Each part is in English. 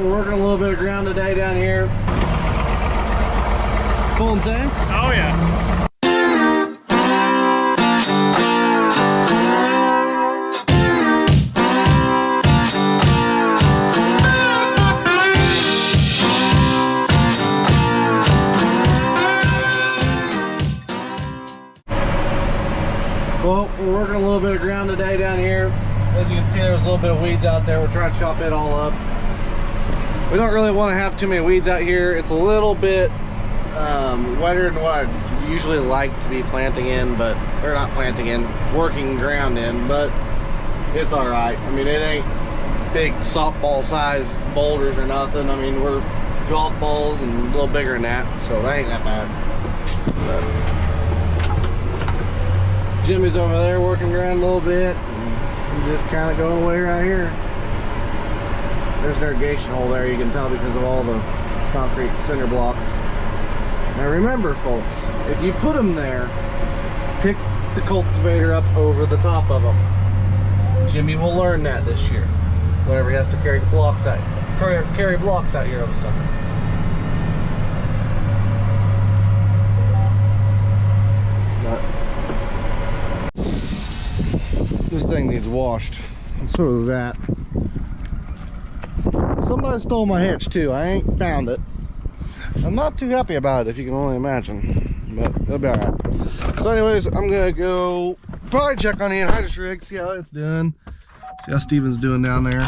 we're working a little bit of ground today down here. Pulling tanks? Oh yeah. Well, we're working a little bit of ground today down here. As you can see, there's a little bit of weeds out there. We're trying to chop it all up. We don't really want to have too many weeds out here. It's a little bit wetter than what I usually like to be planting in, but or not planting in, working ground in, but it's all right. I mean, it ain't big softball size boulders or nothing. I mean, we're golf balls and a little bigger than that, so that ain't that bad. But Jimmy's over there working ground a little bit, and just kind of going away right here. There's an irrigation hole there, you can tell because of all the concrete cinder blocks. Now remember folks, if you put them there, pick the cultivator up over the top of them. Jimmy will learn that this year, whenever he has to carry blocks out here over summer. This thing needs washed, and so does that. Somebody stole my hitch too. I ain't found it. I'm not too happy about it, if you can only imagine, but it'll be alright. So anyways, I'm gonna go probably check on the anhydrous rig, see how it's doing, see how Steven's doing down there.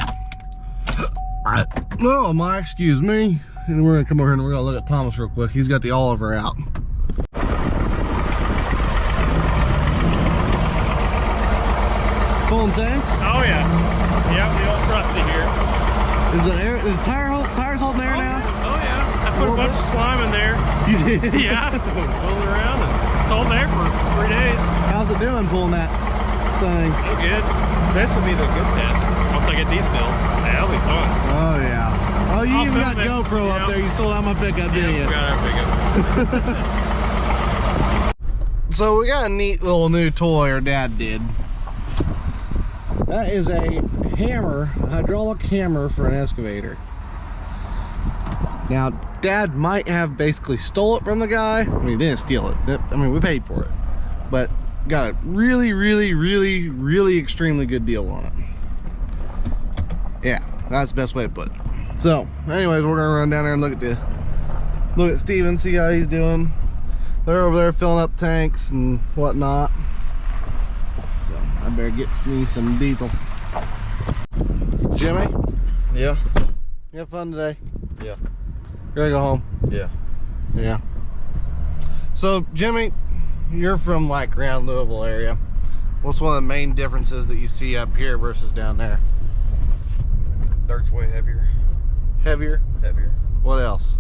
Oh my, excuse me. And we're gonna come over here and we're gonna look at Thomas real quick. He's got the Oliver out. Pulling tanks? Oh yeah. Yep, the old Rusty here. Is tires holding air now? Oh yeah. I put a bunch of slime in there. You did? Yeah. Pulling around and it's holding air for 3 days. How's it doing pulling that thing? Oh good. This will be the good test. Once I get these filled. That'll be fun. Oh yeah. Oh, you even got GoPro up there. You stole out my pickup, didn't you? Got our pickup. So we got a neat little new toy our dad did. That is a hammer, a hydraulic hammer for an excavator. Now, Dad might have basically stole it from the guy. I mean, he didn't steal it. I mean, we paid for it. But got a really extremely good deal on it. Yeah, that's the best way to put it. So, anyways, we're gonna run down there and look at Steven, see how he's doing. They're over there filling up tanks and whatnot. So I better get me some diesel. Jimmy? Yeah. You have fun today? Yeah. You're gonna go home? Yeah. Yeah. So Jimmy, you're from like around Louisville area. What's one of the main differences that you see up here versus down there? Dirt's way heavier. Heavier? Heavier. What else?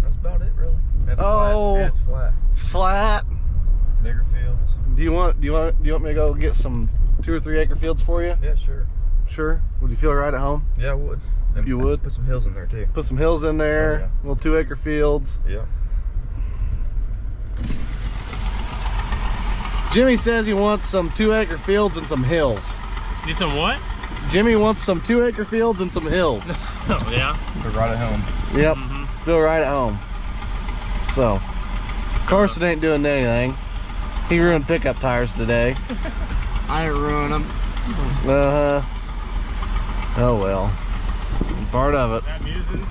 That's about it, really. It's oh, flat. It's flat. It's flat. Bigger fields. Do you want me to go get some 2 or 3 acre fields for you? Yeah, sure. Sure. Would you feel right at home? Yeah, I would. And you would? Put some hills in there too. Put some hills in there. Oh, yeah. Little 2 acre fields. Yeah. Jimmy says he wants some 2 acre fields and some hills. Need some what? Jimmy wants some 2 acre fields and some hills. Oh yeah. Put right at home. Yep. Feel right at home. So, Carson ain't doing anything. He ruined pickup tires today. I ain't ruin them. Oh well. Part of it. That muses.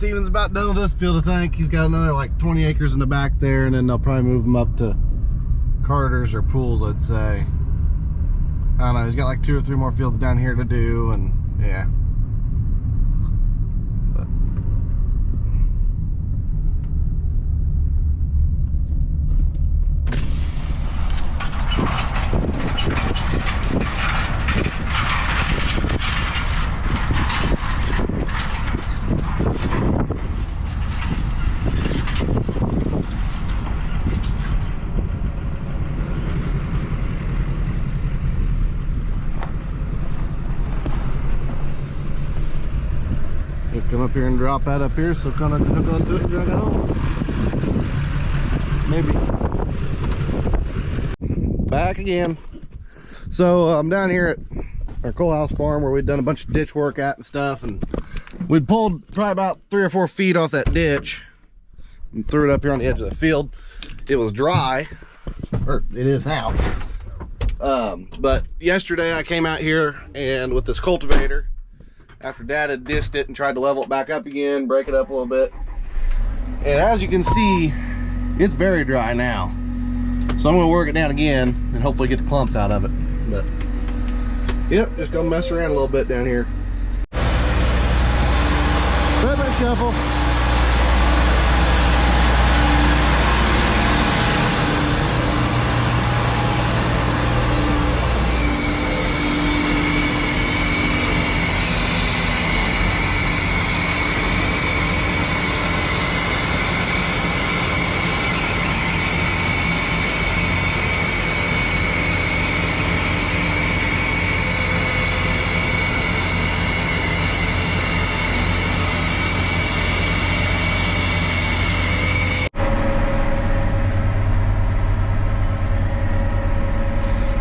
Steven's about done with this field, I think. He's got another like 20 acres in the back there, and then they'll probably move them up to Carter's or Pools, I'd say. I don't know, he's got like 2 or 3 more fields down here to do, and yeah. But he'll come up here and drop that up here, so kind of hook onto it and drag it home. Maybe. Back again. So I'm down here at our Coal House farm where we'd done a bunch of ditch work at and stuff, and we'd pulled probably about 3 or 4 feet off that ditch and threw it up here on the edge of the field. It was dry, or it is now. But yesterday I came out here and with this cultivator, after Dad had dissed it and tried to level it back up again, break it up a little bit. And as you can see, it's very dry now. So I'm gonna work it down again and hopefully get the clumps out of it. But yep, just gonna mess around a little bit down here. Let me shuffle.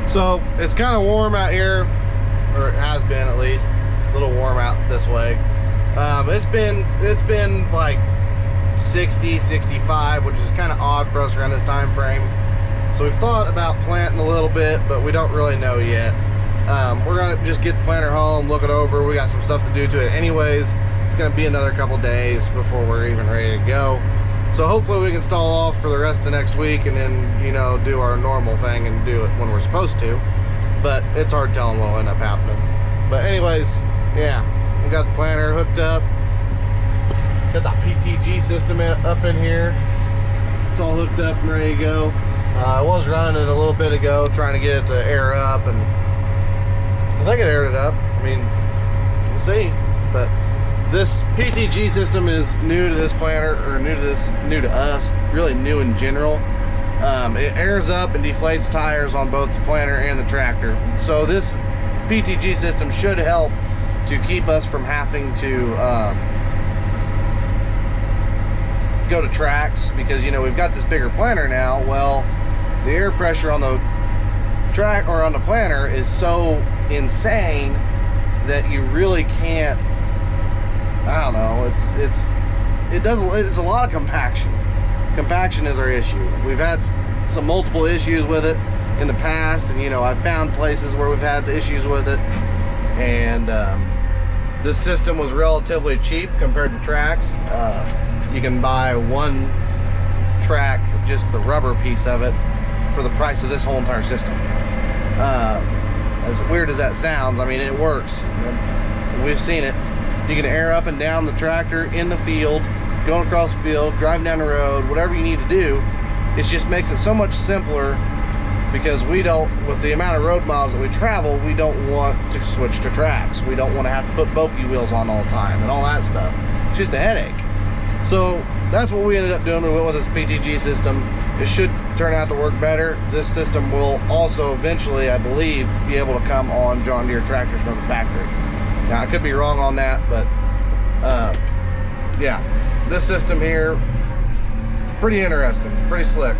So it's kind of warm out here, or it has been at least, a little warm out this way. It's been like 60, 65, which is kind of odd for us around this time frame. So we've thought about planting a little bit, but we don't really know yet. We're gonna just get the planter home, look it over. We got some stuff to do to it anyways. It's gonna be another couple days before we're even ready to go. So hopefully we can stall off for the rest of next week and then, you know, do our normal thing and do it when we're supposed to. But it's hard telling what'll end up happening. But anyways, yeah, we got the planter hooked up. Got the PTG system up in here. It's all hooked up and ready to go. I was running it a little bit ago, trying to get it to air up, and I think it aired it up. I mean, we'll see. But this PTG system is new to this planter, or new to us, really new in general. It airs up and deflates tires on both the planter and the tractor. So this PTG system should help to keep us from having to go to tracks, because, you know, we've got this bigger planter now. Well, the air pressure on the track or on the planter is so insane that you really can't, I don't know, it's a lot of compaction. Compaction is our issue. We've had some multiple issues with it in the past, and, you know, I've found places where we've had issues with it, and this system was relatively cheap compared to tracks. You can buy one track, just the rubber piece of it, for the price of this whole entire system. As weird as that sounds, I mean, it works. We've seen it. You can air up and down the tractor in the field, going across the field, driving down the road, whatever you need to do. It just makes it so much simpler, because we don't, with the amount of road miles that we travel, we don't want to switch to tracks. We don't want to have to put bulky wheels on all the time and all that stuff. It's just a headache. So that's what we ended up doing. We went with this PTG system. It should turn out to work better. This system will also eventually, I believe, be able to come on John Deere tractors from the factory. Now, I could be wrong on that, but yeah, this system here, pretty interesting, pretty slick.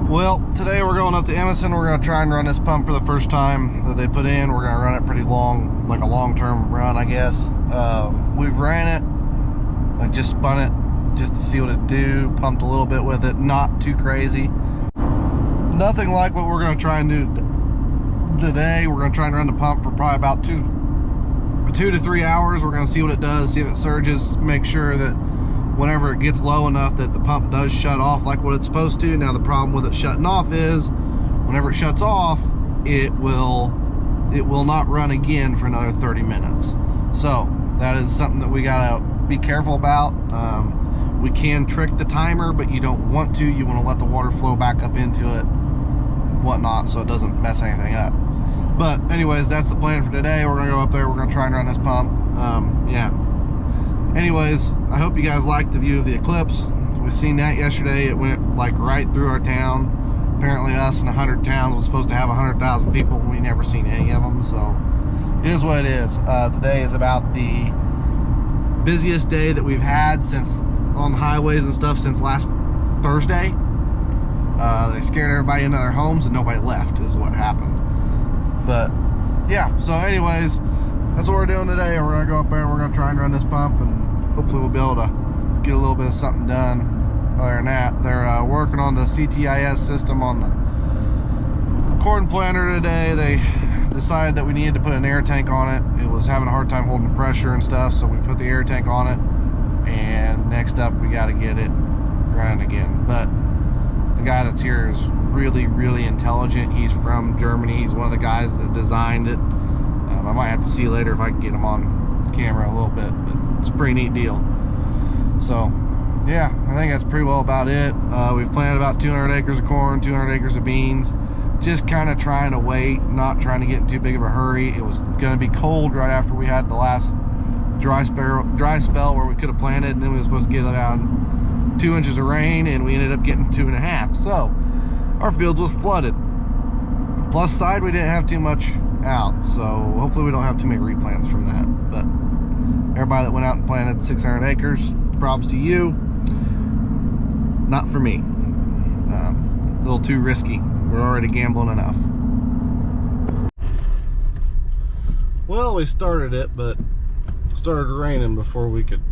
Well, today we're going up to Emerson. We're going to try and run this pump for the first time that they put in. We're going to run it pretty long, like a long-term run, I guess. We've ran it, I just spun it just to see what it'd do, pumped a little bit with it, not too crazy. Nothing like what we're going to try and do today. We're going to try and run the pump for probably about 2 to 3 hours. We're going to see what it does, see if it surges, make sure that whenever it gets low enough that the pump does shut off like what it's supposed to. Now the problem with it shutting off is whenever it shuts off, it will not run again for another 30 minutes. So that is something that we gotta be careful about. We can trick the timer, but you don't want to. You want to let the water flow back up into it, whatnot, so it doesn't mess anything up. But anyways, that's the plan for today. We're gonna go up there, we're gonna try and run this pump. Yeah. Anyways, I hope you guys liked the view of the eclipse. We've seen that yesterday. It went like right through our town. Apparently us in 100 towns was supposed to have 100,000 people, and we never seen any of them, so it is what it is. Today is about the busiest day that we've had since on the highways and stuff since last Thursday. They scared everybody into their homes and nobody left is what happened. But yeah, so anyways, that's what we're doing today. We're gonna go up there and we're gonna try and run this pump, and hopefully we'll be able to get a little bit of something done. Other than that, they're working on the CTIS system on the corn planter today. They decided that we needed to put an air tank on it. It was having a hard time holding pressure and stuff, so we put the air tank on it, and next up we got to get it running again. But the guy that's here is really intelligent. He's from Germany. He's one of the guys that designed it. I might have to see later if I can get him on camera a little bit, but it's a pretty neat deal. So yeah, I think that's pretty well about it. We've planted about 200 acres of corn, 200 acres of beans, just kind of trying to wait, not trying to get in too big of a hurry. It was going to be cold right after we had the last dry spell where we could have planted, and then we were supposed to get about 2 inches of rain, and we ended up getting 2.5. So our fields was flooded. Plus side, we didn't have too much out, so hopefully we don't have too many replants from that. But everybody that went out and planted 600 acres, props to you. Not for me. A little too risky. We're already gambling enough. Well, we started it, but it started raining before we could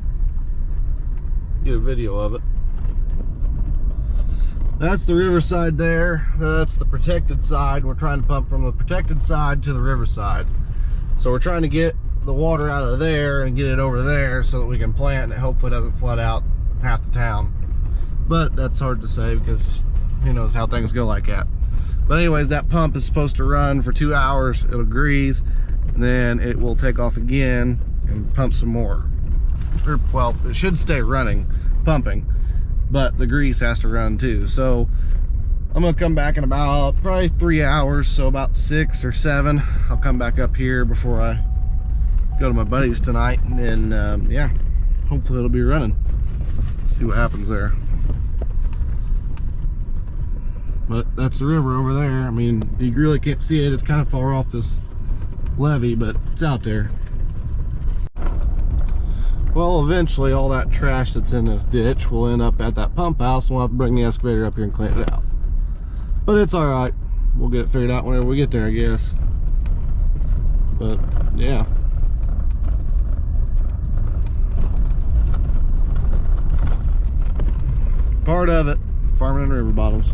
get a video of it. That's the riverside there. That's the protected side. We're trying to pump from the protected side to the riverside. So we're trying to get the water out of there and get it over there so that we can plant, and it hopefully doesn't flood out half the town. But that's hard to say because who knows how things go like that. But anyways, that pump is supposed to run for 2 hours. It'll grease, and then it will take off again and pump some more. Or, well, it should stay running, pumping, but the grease has to run too. So I'm gonna come back in about probably 3 hours, so about 6 or 7. I'll come back up here before I go to my buddies tonight, and then yeah, hopefully it'll be running. See what happens there. But that's the river over there. I mean, you really can't see it. It's kind of far off this levee, but it's out there. Well, eventually all that trash that's in this ditch will end up at that pump house, and we'll have to bring the excavator up here and clean it out. But it's all right. We'll get it figured out whenever we get there, I guess. But yeah. Part of it, farming in river bottoms.